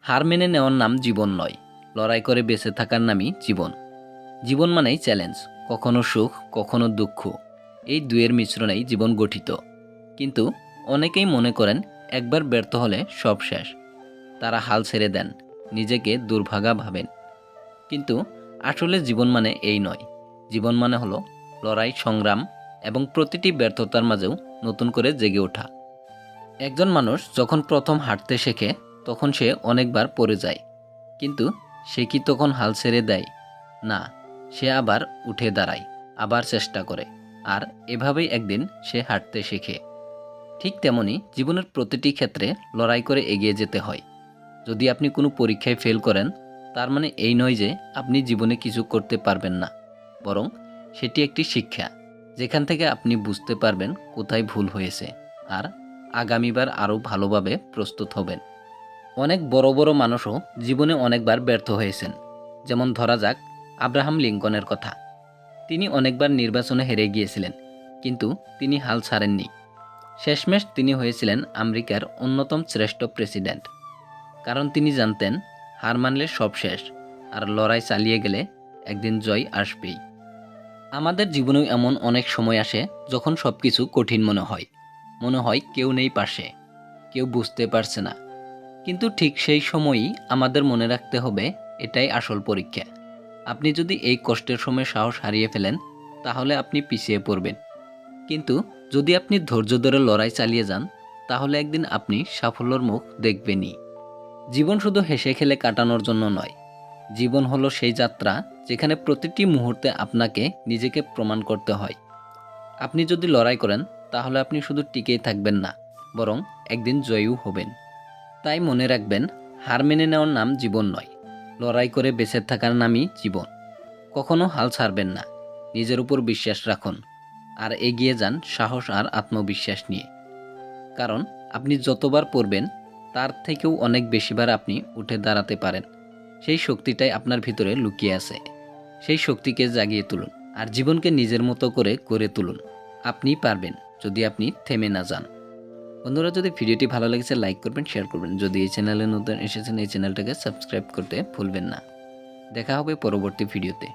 হার মেনে নেওয়ার নাম জীবন নয়, লড়াই করে বেঁচে থাকার নামই জীবন। জীবন মানেই চ্যালেঞ্জ, কখনো সুখ কখনো দুঃখ, এই দুয়ের মিশ্রণেই জীবন গঠিত। কিন্তু অনেকেই মনে করেন একবার ব্যর্থ হলে সব শেষ, তারা হাল ছেড়ে দেন, নিজেকে দুর্ভাগা ভাবেন। কিন্তু আসলে জীবন মানে এই নয়। জীবন মানে হলো লড়াই, সংগ্রাম এবং প্রতিটি ব্যর্থতার মাঝেও নতুন করে জেগে ওঠা। একজন মানুষ যখন প্রথম হাঁটতে শেখে তখন সে অনেকবার পড়ে যায়, কিন্তু সে কি তখন হাল ছেড়ে দেয়? না, সে আবার উঠে দাঁড়ায়, আবার চেষ্টা করে, আর এভাবেই একদিন সে হাঁটতে শেখে। ঠিক তেমনি জীবনের প্রতিটি ক্ষেত্রে লড়াই করে এগিয়ে যেতে হয়। যদি আপনি কোনো পরীক্ষায় ফেল করেন, তার মানে এই নয় যে আপনি জীবনে কিছু করতে পারবেন না, বরং সেটি একটি শিক্ষা, যেখান থেকে আপনি বুঝতে পারবেন কোথায় ভুল হয়েছে, আর আগামীবার আরও ভালোভাবে প্রস্তুত হবেন। অনেক বড় বড় মানুষও জীবনে অনেকবার ব্যর্থ হয়েছেন। যেমন ধরা যাক আব্রাহাম লিঙ্কনের কথা। তিনি অনেকবার নির্বাচনে হেরে গিয়েছিলেন, কিন্তু তিনি হাল ছাড়েননি। শেষমেশ তিনি হয়েছিলেন আমেরিকার অন্যতম শ্রেষ্ঠ প্রেসিডেন্ট। কারণ তিনি জানতেন হার মানলে সব শেষ, আর লড়াই চালিয়ে গেলে একদিন জয় আসবেই। আমাদের জীবনেও এমন অনেক সময় আসে যখন সব কিছু কঠিন মনে হয় কেউ নেই পাশে, কেউ বুঝতে পারছে না। কিন্তু ঠিক সেই সময়ই আমাদের মনে রাখতে হবে এটাই আসল পরীক্ষা। আপনি যদি এই কষ্টের সময় সাহস হারিয়ে ফেলেন, তাহলে আপনি পিছিয়ে পড়বেন। কিন্তু যদি আপনি ধৈর্য ধরে লড়াই চালিয়ে যান, তাহলে একদিন আপনি সাফল্যের মুখ দেখবেনই। জীবন শুধু হেসে খেলে কাটানোর জন্য নয়। জীবন হলো সেই যাত্রা যেখানে প্রতিটি মুহূর্তে আপনাকে নিজেকে প্রমাণ করতে হয়। আপনি যদি লড়াই করেন, তাহলে আপনি শুধু টিকেই থাকবেন না, বরং একদিন জয়ীও হবেন। তাই মনে রাখবেন, হার মেনে নেওয়ার নাম জীবন নয়, লড়াই করে বেঁচে থাকার নামই জীবন। কখনো হাল ছাড়বেন না, নিজের উপর বিশ্বাস রাখুন, আর এগিয়ে যান সাহস আর আত্মবিশ্বাস নিয়ে। কারণ আপনি যতবার পড়বেন, তার থেকেও অনেক বেশিবার আপনি উঠে দাঁড়াতে পারেন। সেই শক্তিটাই আপনার ভিতরে লুকিয়ে আছে। সেই শক্তিকে জাগিয়ে তুলুন, আর জীবনকে নিজের মতো করে গড়ে তুলুন। আপনি পারবেন, যদি আপনি থেমে না যান। বন্ধুরা, যদি ভিডিওটি ভালো লেগেছে লাইক করবেন, শেয়ার করবেন। যদি এই চ্যানেলে নতুন এসেছেন, এই চ্যানেলটাকে সাবস্ক্রাইব করতে ভুলবেন না। দেখা হবে পরবর্তী ভিডিওতে।